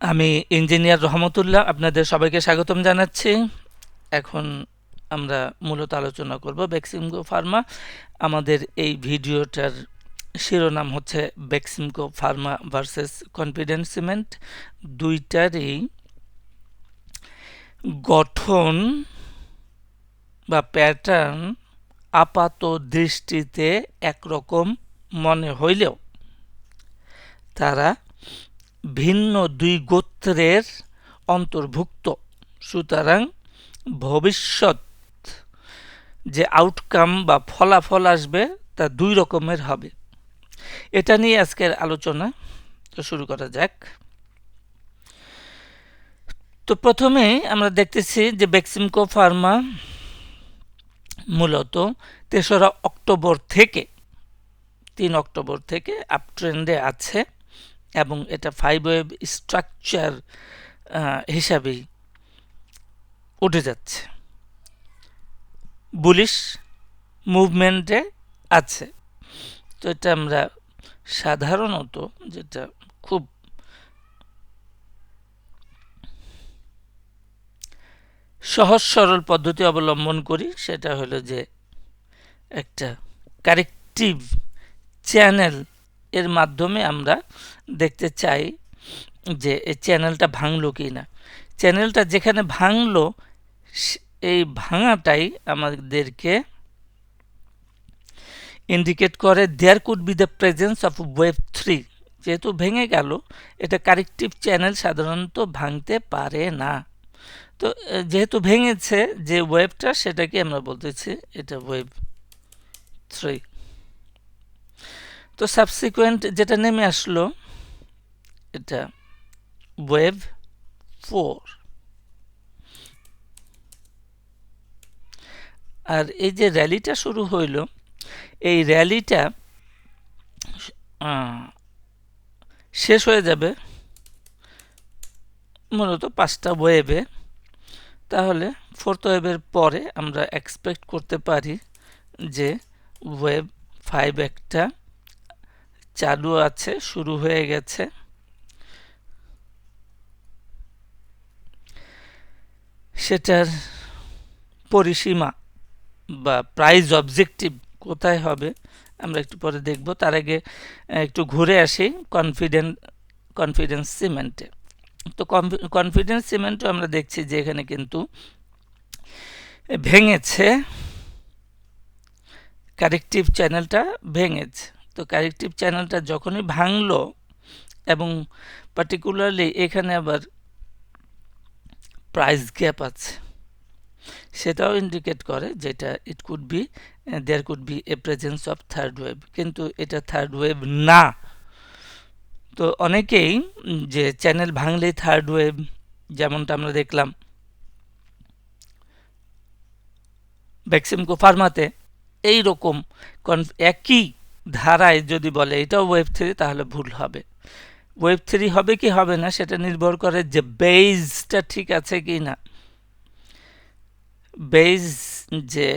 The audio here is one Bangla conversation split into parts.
আমি ইঞ্জিনিয়ার রহমতুল্লাহ আপনাদের সবাইকে স্বাগতম জানাচ্ছি। এখন আমরা মূলত আলোচনা করব বেক্সিমকো ফার্মা। আমাদের এই ভিডিওটার শিরোনাম হচ্ছে Beximco Pharma versus Confidence Cement. দুইটারই গঠন বা প্যাটার্ন আপাত দৃষ্টিতে একরকম মনে হইলেও তারা ভিন্ন দুই গোত্রের অন্তর্ভুক্ত। সুতরাং ভবিষ্যৎ যে আউটকাম বা ফলাফল আসবে তা দুই রকমের হবে। এটা নিয়ে আজকের আলোচনা। তো শুরু করা যাক। তো প্রথমে আমরা দেখতেছি যে বেক্সিমকো ফার্মা মূলত ৩রা অক্টোবর থেকে ৩ অক্টোবর থেকে আপট্রেন্ডে আছে এবং এটা 5 ওয়েভ স্ট্রাকচার হিসাবেই উঠে যাচ্ছে, বুলিশ মুভমেন্টে আছে। তো এটা আমরা সাধারণত যেটা খুব সহজ সরল পদ্ধতি অবলম্বন করি সেটা হলো যে একটা কারেক্টিভ চ্যানেল এর মাধ্যমে আমরা দেখতে চাই যে এই চ্যানেলটা ভাঙলো কি না। চ্যানেলটা যেখানে ভাঙলো এই ভাঙাটাই আমাদেরকে ইন্ডিকেট করে there could be the presence of wave 3। যেহেতু ভেঙে গেল, এটা কারেক্টিভ চ্যানেল সাধারণত ভাঙতে পারে না। তো যেহেতু ভেঙেছে যে ওয়েভটা, সেটাকে আমরা বলতেছি এটা ওয়েভ 3। তো সাবসিকুয়েন্ট যেটা নেমে আসলো এটা ওয়েভ 4। আর এই যে র্যালিটা শুরু হইল, এই র্যালিটা শেষ হয়ে যাবে মূলত 5টা ওয়েভে। তাহলে 4th ওয়েভের পরে আমরা এক্সপেক্ট করতে পারি যে ওয়েভ 5 একটা চালু আছে, শুরু হয়ে গেছে। সেটার পরিসীমা বা প্রাইস অবজেক্টিভ কোথায় হবে আমরা একটু পরে দেখব। তার আগে একটু ঘুরে আসি কনফিডেন্স সিমেন্টে। তো কনফিডেন্স সিমেন্টও আমরা দেখছি যে এখানে কিন্তু ভেঙেছে, কারেক্টিভ চ্যানেলটা ভেঙেছে। তো কারেক্টিভ চ্যানেলটা যখনই ভাঙলো এবং পার্টিকুলারলি এখানে আবার প্রাইস গ্যাপ আছে, সেটাও ইন্ডিকেট করে যেটা it could be there could be a presence of third wave. কিন্তু এটা থার্ড ওয়েভ না। তো অনেকেই যে চ্যানেল ভাঙলেই থার্ড ওয়েভ, যেমনটা আমরা দেখলাম বেক্সিমকো ফার্মাতে, এইরকম একই ধারায় যদি বলে এটাও ওয়েভ 3, তাহলে ভুল হবে। ওয়েভ 3 হবে কি হবে না সেটা নির্ভর করে যে বেসটা ঠিক আছে কি না। বেস যে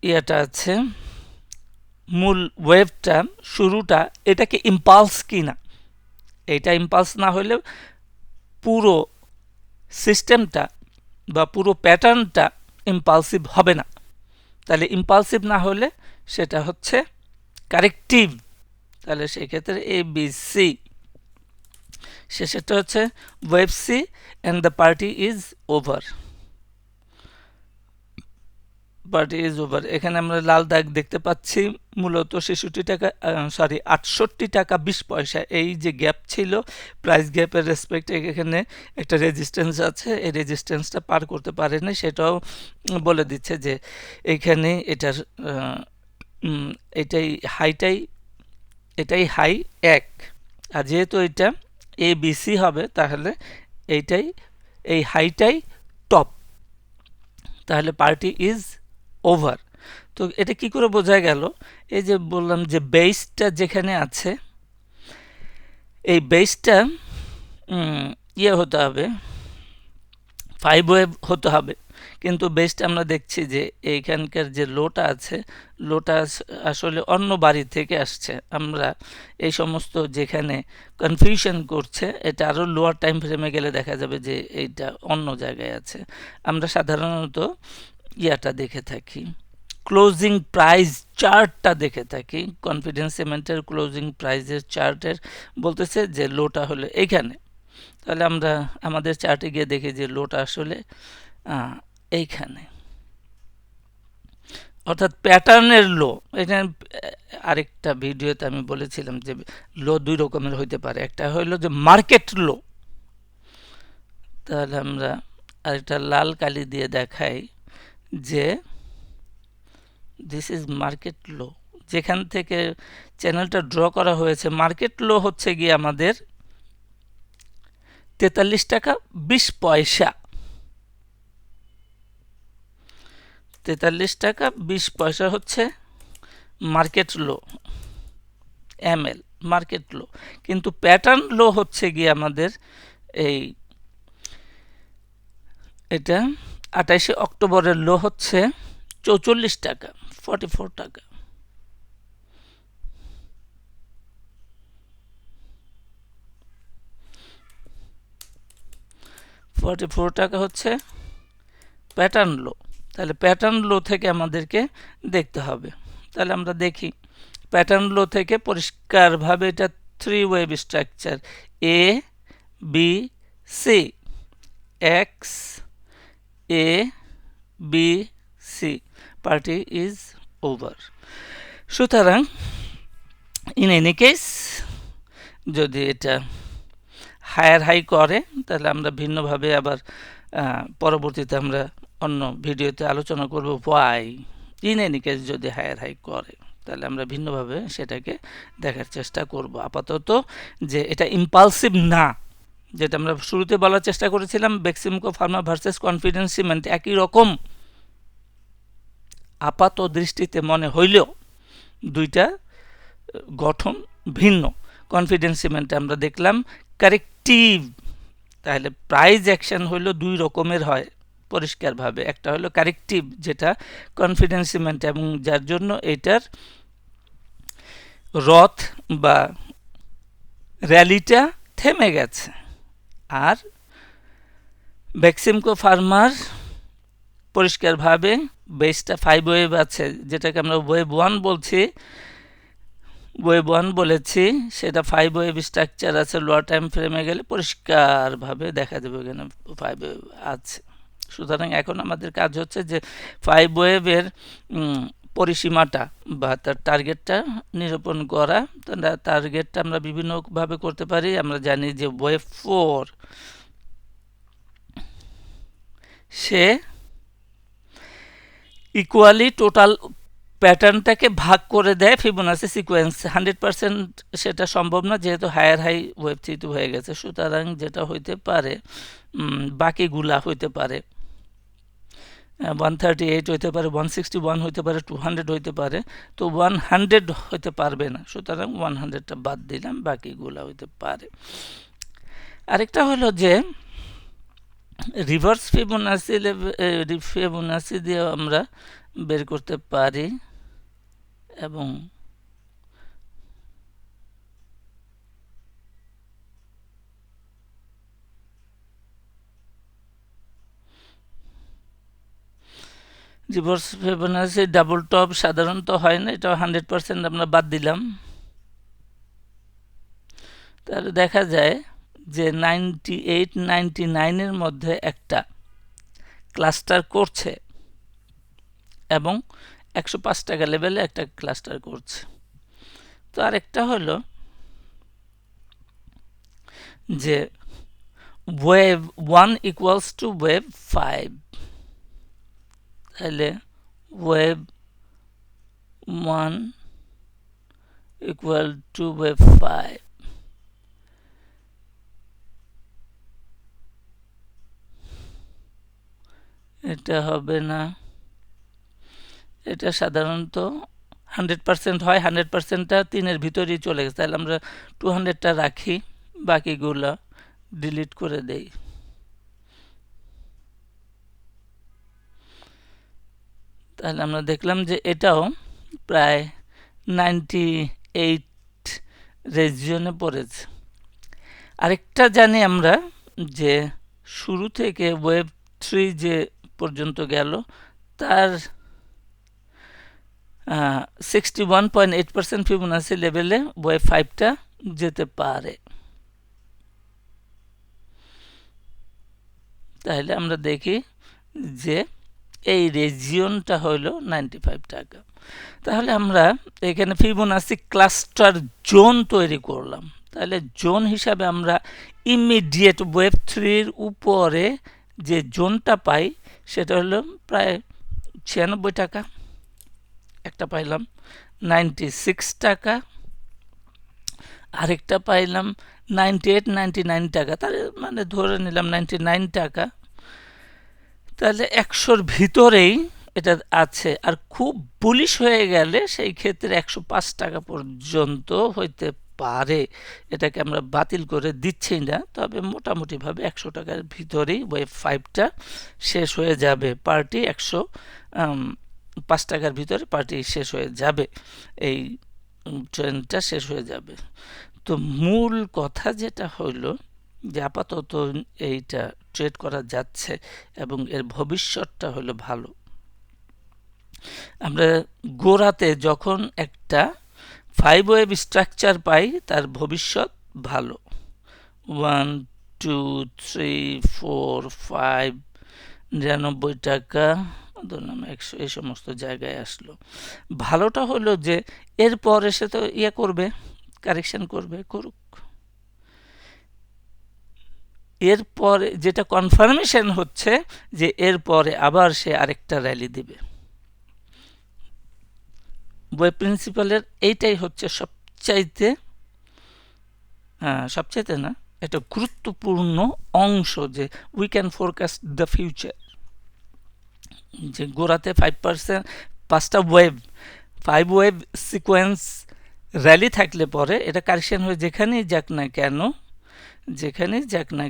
ইয়েটা আছে, মূল ওয়েভটা শুরুটা, এটাকে ইম্পালস কি না। এইটা ইম্পালস না হলে পুরো সিস্টেমটা বা পুরো প্যাটার্নটা ইম্পালসিভ হবে না। তাহলে ইম্পালসিভ না হলে সেটা হচ্ছে কারেক্টিভ। তাহলে সেই ক্ষেত্রে এ বি সি, শেষেরটা হচ্ছে wave C and the party is over. Party is over. এখানে আমরা লাল দাগ দেখতে পাচ্ছি, মূলত 68 টাকা 20 পয়সা। এই যে গ্যাপ ছিল, প্রাইস গ্যাপের রেসপেক্টে এখানে একটা রেজিস্ট্যান্স আছে, এই রেজিস্ট্যান্সটা পার করতে পারেনি, সেটাও বলে দিচ্ছে যে এইখানে এটার এটাই হাই 1। আর যেহেতু এটা এ বি সি হবে, তাহলে এই হাইটাই টপ। তাহলে পার্টি ইজ ওভার। তো এটা কি করে বোঝা গেল? এই যে বললাম যে বেসটা যেখানে আছে, এই বেসটা ইয়ে হতে হবে, 5 ওয়েভ হতে হবে। কিন্তু বেস্ট আমরা দেখছি যে এইখানকার যে লোটা আছে, লোটা আসলে অন্য বাড়ি থেকে আসছে। আমরা এই সমস্ত যেখানে কনফিউশন করছে, এটা আরও লোয়ার টাইম ফ্রেমে গেলে দেখা যাবে যে এইটা অন্য জায়গায় আছে। আমরা সাধারণত ইয়াটা দেখে থাকি, ক্লোজিং প্রাইস চার্টটা দেখে থাকি। কনফিডেন্স সিমেন্টের ক্লোজিং প্রাইসের চার্টের বলতেছে যে লোটা হলো এইখানে। তাহলে আমরা আমাদের চার্টে গিয়ে দেখি যে লোটা আসলে এইখানে, অর্থাৎ প্যাটার্নের লো। এখানে আরেকটা ভিডিওতে আমি বলেছিলাম যে লো দুই রকমের হইতে পারে, একটা হইলো যে মার্কেট লো। তাহলে আমরা আরেকটা লাল কালি দিয়ে দেখাই যে দিস ইজ মার্কেট লো, যেখান থেকে চ্যানেলটা ড্র করা হয়েছে। মার্কেট লো হচ্ছে গিয়ে আমাদের 43 টাকা 20 পয়সা, 43 টাকা 20 পয়সা হচ্ছে মার্কেট লো, এমএল মার্কেট লো। কিন্তু প্যাটার্ন লো হচ্ছে গিয়ে আমাদের এই এটা 28 অক্টোবরের লো হচ্ছে 44 টাকা 44 টাকা। টাকা হচ্ছে প্যাটার্ন লো। তাহলে প্যাটার্ন লো থেকে আমাদেরকে দেখতে হবে। তাহলে আমরা দেখি প্যাটার্ন লো থেকে পরিষ্কারভাবে এটা 3 wave structure, A B C, X A B C, party is over. সুতরাং ইন এনি কেস যদি এটা হায়ার হাই করে, তাহলে আমরা ভিন্নভাবে আবার পরবর্তীতে আমরা অন্য ভিডিওতে আলোচনা করব ওয়াই। ইন এনি কেস যদি হায়ার হাই করে, তাহলে আমরা ভিন্নভাবে সেটাকে দেখার চেষ্টা করব। আপাতত যে এটা ইম্পালসিভ না, যেটা আমরা শুরুতে বলার চেষ্টা করেছিলাম, Beximco Pharma versus Confidence cement একই রকম আপাত দৃষ্টিতে মনে হইলেও দুইটা গঠন ভিন্ন। কনফিডেন্স সিমেন্টে আমরা দেখলাম কারেক্টিভ, তাহলে প্রাইস অ্যাকশন হইল দুই রকমের হয় পরিষ্কারভাবে। একটা হলো কারেক্টিভ, যেটা কনফিডেন্স সিমেন্ট, এবং যার জন্য এটার রথ বা র্যালিটা থেমে গেছে। আর বেক্সিমকো ফার্মার পরিষ্কারভাবে বেসটা 5 ওয়েভ আছে, যেটাকে আমরা ওয়েভ 1 বলছি, ওয়েভ 1 বলেছি, সেটা 5 ওয়েভ স্ট্রাকচার আছে। লোয়ার টাইম ফ্রেমে গেলে পরিষ্কারভাবে দেখা যাবে এখানে 5 ওয়েভ আছে। সুতরাং এখন আমাদের কাজ হচ্ছে যে 5 ওয়েভের পরিসীমাটা বা তার টার্গেটটা নিরূপণ করা। টার্গেটটা আমরা বিভিন্নভাবে করতে পারি। আমরা জানি যে ওয়েভ 4 সে ইকুয়ালি টোটাল প্যাটার্নটাকে ভাগ করে দেয় ফিবোনাসি সিকোয়েন্স। 100% সেটা সম্ভব না, যেহেতু হায়ার হাই ওয়েভ 3 হয়ে গেছে। সুতরাং যেটা হইতে পারে, বাকিগুলা হইতে পারে 138 হইতে পারে, 161 হইতে পারে, 200 হইতে পারে। তো 100 হইতে পারবে না, সুতরাং 100টা বাদ দিলাম, বাকিগুলা হইতে পারে। আরেকটা হলো যে রিভার্স ফিবোনাসি দিয়ে আমরা বের করতে পারি, এবং রিভার্স ফিবোনাসি ডাবল টপ সাধারণত হয় না, এটা 100% আমরা বাদ দিলাম। তাহলে দেখা যায় যে 98, 99-এর মধ্যে একটা ক্লাস্টার করছে, এবং 105 টাকা লেভেলে একটা ক্লাস্টার করছে। তো আরেকটা হলো যে ওয়েভ 1 ইকুয়ালস টু ওয়েভ 5, তাহলে ওয়েভ 1 ইকুয়াল টু ওয়েভ 5। এটা হবে না, এটা সাধারণত 100% হয়। 100%টা 3-এর ভিতরেই চলে গেছে, তাহলে আমরা 200টা রাখি, বাকিগুলো ডিলিট করে দেই। তাহলে আমরা দেখলাম যে এটাও প্রায় 98 রেজিয়নে পড়েছে। আরেকটা জানি আমরা যে শুরু থেকে ওয়েব 3 যে পর্যন্ত গেল তার 61.8% ফিবোনাসি লেভেলে ওয়েব 5টা যেতে পারে। তাহলে আমরা দেখি যে এই রেজিয়নটা হলো 95 টাকা। তাহলে আমরা এখানে ফিবোনাসি ক্লাস্টার জোন তৈরি করলাম। তাহলে জোন হিসাবে আমরা ইমিডিয়েট ওয়েব 3-র উপরে যে জোনটা পাই সেটা হলো প্রায় 96 টাকা, একটা পাইলাম 96 টাকা, আরেকটা পাইলাম 99 টাকা, তার মানে ধরে নিলাম 99 টাকা। তাহলে 100-র ভিতরেই এটা আছে। আর খুব বুলিশ হয়ে গেলে সেই ক্ষেত্রে 105 টাকা পর্যন্ত হইতে পারে। এটাকে আমরা বাতিল করে দিচ্ছি না, তবে মোটামুটিভাবে 100 টাকার ভিতরেই ওয়েব 5টা শেষ হয়ে যাবে। পার্টি 105 টাকার ভিতরে পার্টি শেষ হয়ে যাবে, এই ট্রেনটা শেষ হয়ে যাবে। তো মূল কথা যেটা হইলো যে আপাতত এইটা ট্রেড করা যাচ্ছে এবং এর ভবিষ্যৎটা হলো ভালো। আমরা গোড়াতে যখন একটা 5 ওয়েভ স্ট্রাকচার পাই তার ভবিষ্যৎ ভালো। 1 2 3 4 5 99 টাকা, ধরলাম 100, এই সমস্ত জায়গায় আসলো। ভালোটা হলো যে এরপর এসে তো করবে, কারেকশন করবে, করুক। এরপরে যেটা কনফার্মেশন হচ্ছে যে এরপরে আবার সে আরেকটা র্যালি দিবে। ওয়েব প্রিন্সিপালের এইটাই হচ্ছে সবচাইতে না, এটা গুরুত্বপূর্ণ অংশ, যে we can forecast the future. যে গোড়াতে 5% 5টা ওয়েভ 5 ওয়েভ সিকোয়েন্স র্যালি থাকলে পরে এটা কারেকশন হয়ে যেখানেই যাক না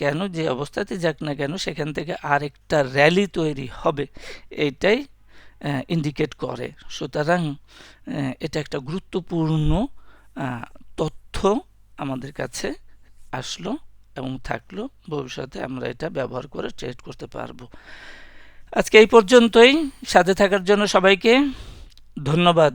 কেন, যে অবস্থাতে যাক না কেন, সেখান থেকে আরেকটা র্যালি তৈরি হবে, এইটাই ইন্ডিকেট করে। সুতরাং এটা একটা গুরুত্বপূর্ণ তথ্য আমাদের কাছে আসলো এবং থাকলো। ভবিষ্যতে আমরা এটা ব্যবহার করে ট্রেড করতে পারবো। আজকে এই পর্যন্তই। সাথে থাকার জন্য সবাইকে ধন্যবাদ।